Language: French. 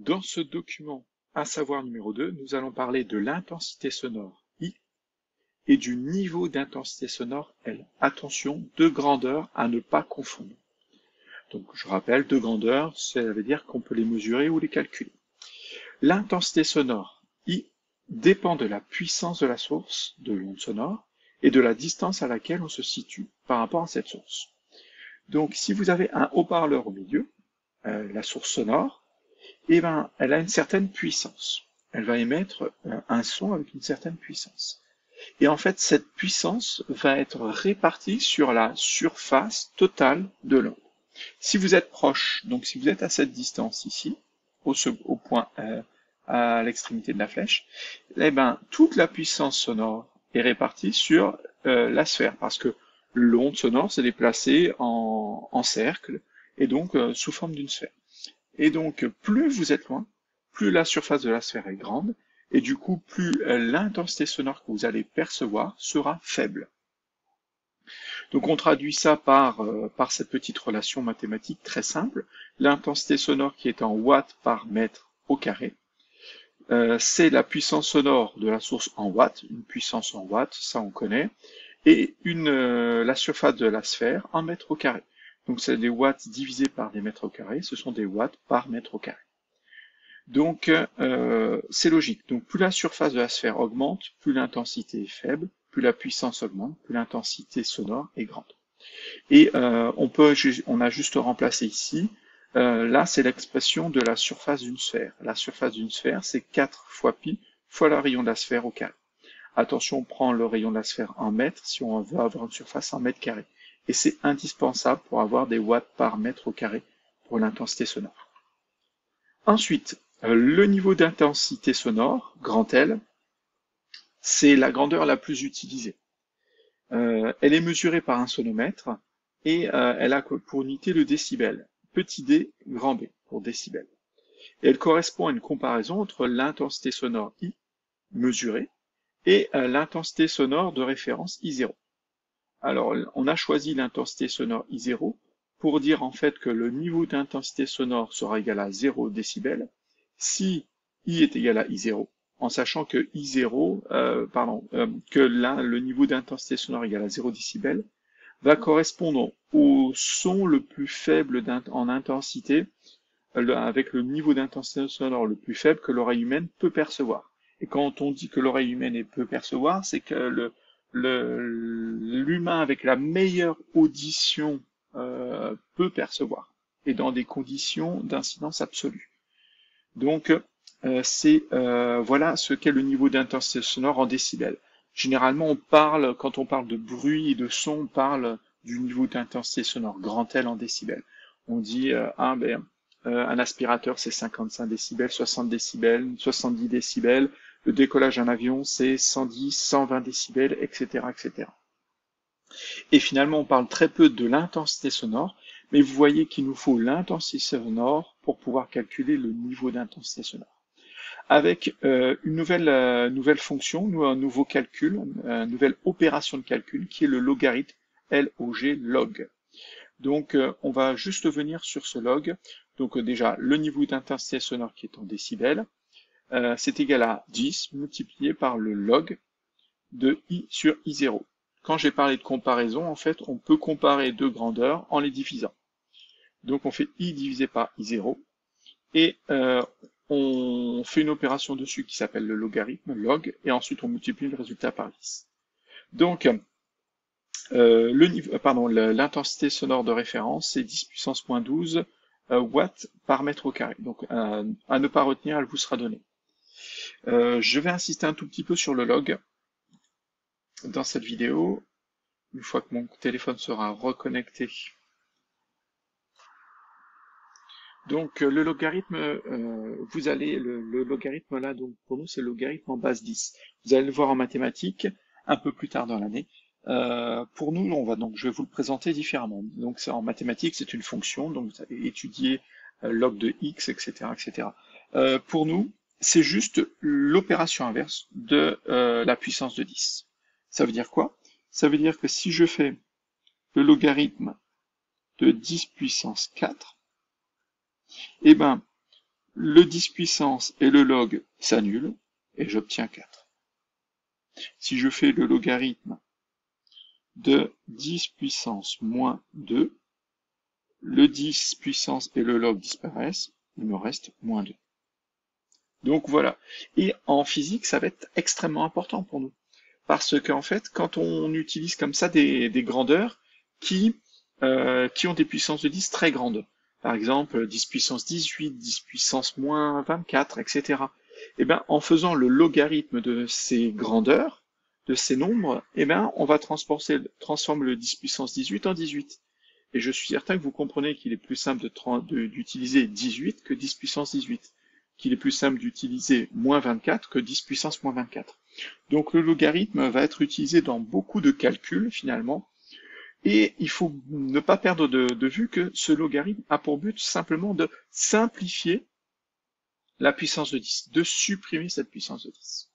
Dans ce document, à savoir numéro 2, nous allons parler de l'intensité sonore I et du niveau d'intensité sonore L. Attention, deux grandeurs à ne pas confondre. Donc je rappelle, deux grandeurs, ça veut dire qu'on peut les mesurer ou les calculer. L'intensité sonore I dépend de la puissance de la source de l'onde sonore et de la distance à laquelle on se situe par rapport à cette source. Donc si vous avez un haut-parleur au milieu, la source sonore, eh ben, elle a une certaine puissance. Elle va émettre un son avec une certaine puissance. Et en fait, cette puissance va être répartie sur la surface totale de l'onde. Si vous êtes proche, donc si vous êtes à cette distance ici, au point à l'extrémité de la flèche, eh ben, toute la puissance sonore est répartie sur la sphère, parce que l'onde sonore s'est déplacée en cercle, et donc sous forme d'une sphère. Et donc, plus vous êtes loin, plus la surface de la sphère est grande, et du coup, plus l'intensité sonore que vous allez percevoir sera faible. Donc, on traduit ça par cette petite relation mathématique très simple. L'intensité sonore qui est en watts par mètre au carré, c'est la puissance sonore de la source en watts, une puissance en watts, ça on connaît, et la surface de la sphère en mètres au carré. Donc c'est des watts divisés par des mètres au carré, ce sont des watts par mètre au carré. Donc c'est logique. Donc plus la surface de la sphère augmente, plus l'intensité est faible, plus la puissance augmente, plus l'intensité sonore est grande. Et on a juste remplacé ici, là c'est l'expression de la surface d'une sphère. La surface d'une sphère, c'est 4 fois pi fois le rayon de la sphère au carré. Attention, on prend le rayon de la sphère en mètres si on veut avoir une surface en mètres carrés. Et c'est indispensable pour avoir des watts par mètre au carré pour l'intensité sonore. Ensuite, le niveau d'intensité sonore, grand L, c'est la grandeur la plus utilisée. Elle est mesurée par un sonomètre et elle a pour unité le décibel. Petit d, grand B pour décibel. Et elle correspond à une comparaison entre l'intensité sonore I, mesurée, et l'intensité sonore de référence I0. Alors, on a choisi l'intensité sonore I0 pour dire en fait que le niveau d'intensité sonore sera égal à 0 décibel si I est égal à I0, en sachant que I0, que là, le niveau d'intensité sonore égal à 0 décibel va correspondre au son le plus faible en intensité, avec le niveau d'intensité sonore le plus faible que l'oreille humaine peut percevoir. Et quand on dit que l'oreille humaine peut percevoir, c'est que l'humain avec la meilleure audition peut percevoir, et dans des conditions d'incidence absolue. Donc, voilà ce qu'est le niveau d'intensité sonore en décibels. Généralement, quand on parle de bruit et de son, on parle du niveau d'intensité sonore grand L en décibels. On dit, un aspirateur c'est 55 décibels, 60 décibels, 70 décibels, le décollage d'un avion c'est 110, 120 décibels, etc., etc. Et finalement, on parle très peu de l'intensité sonore, mais vous voyez qu'il nous faut l'intensité sonore pour pouvoir calculer le niveau d'intensité sonore. Avec une nouvelle fonction, un nouveau calcul, une nouvelle opération de calcul qui est le logarithme LOG log. Donc on va juste venir sur ce log. Donc déjà, le niveau d'intensité sonore qui est en décibels, c'est égal à 10 multiplié par le log de I sur I0. Quand j'ai parlé de comparaison, en fait, on peut comparer deux grandeurs en les divisant. Donc on fait I divisé par I0, et on fait une opération dessus qui s'appelle le logarithme, log, et ensuite on multiplie le résultat par 10. Donc, l'intensité sonore de référence, c'est 10 puissance moins 12 watts par mètre au carré. Donc, à ne pas retenir, elle vous sera donnée. Je vais insister un tout petit peu sur le log dans cette vidéo, une fois que mon téléphone sera reconnecté. Donc le logarithme, le logarithme là, donc pour nous c'est le logarithme en base 10. Vous allez le voir en mathématiques un peu plus tard dans l'année. Pour nous, je vais vous le présenter différemment. Donc en mathématiques, c'est une fonction, donc vous allez étudier log de x, etc., etc. Pour nous, c'est juste l'opération inverse de la puissance de 10. Ça veut dire quoi? Ça veut dire que si je fais le logarithme de 10 puissance 4, eh ben, le 10 puissance et le log s'annulent, et j'obtiens 4. Si je fais le logarithme de 10 puissance moins 2, le 10 puissance et le log disparaissent, il me reste moins 2. Donc voilà. Et en physique, ça va être extrêmement important pour nous. Parce qu'en fait, quand on utilise comme ça des grandeurs qui ont des puissances de 10 très grandes, par exemple 10 puissance 18, 10 puissance moins 24, etc. Et bien, en faisant le logarithme de ces grandeurs, de ces nombres, et ben, on va transformer le 10 puissance 18 en 18. Et je suis certain que vous comprenez qu'il est plus simple d'utiliser 18 que 10 puissance 18, qu'il est plus simple d'utiliser moins 24 que 10 puissance moins 24. Donc le logarithme va être utilisé dans beaucoup de calculs finalement, et il faut ne pas perdre de vue que ce logarithme a pour but simplement de simplifier la puissance de 10, de supprimer cette puissance de 10.